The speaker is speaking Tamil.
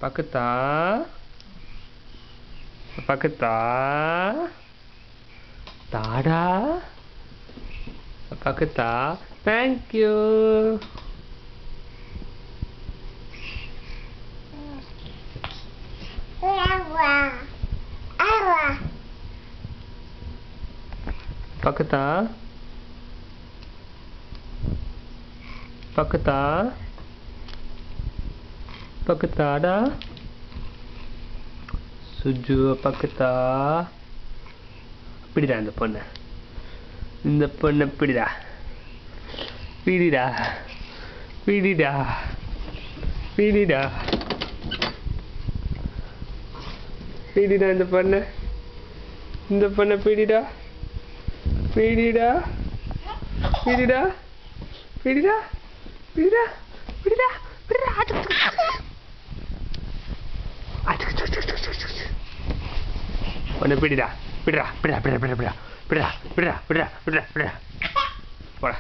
பக்கத்தா பக்கத்தா தாடா பக்கத்தா தேங்க்யூ பக்கத்தா பக்கத்தா பக்கத்தாடா சுஜு பக்கத்தா பிடிடா இந்த பொண்ணை பிடிடா பிடிடா பிடிடா பிடிடா பிடிடா இந்த பொண்ணை பிடிடா பிடிடா பிடிடா பிடிடா பிடிடா பிடிடா பிடிடா ஒன்று பிடிடா பிடிடா பிடிடா பிடிடா பிடிடா பிடிடா பிடிடா பிடிடா பிடிடா பிடிடா போடா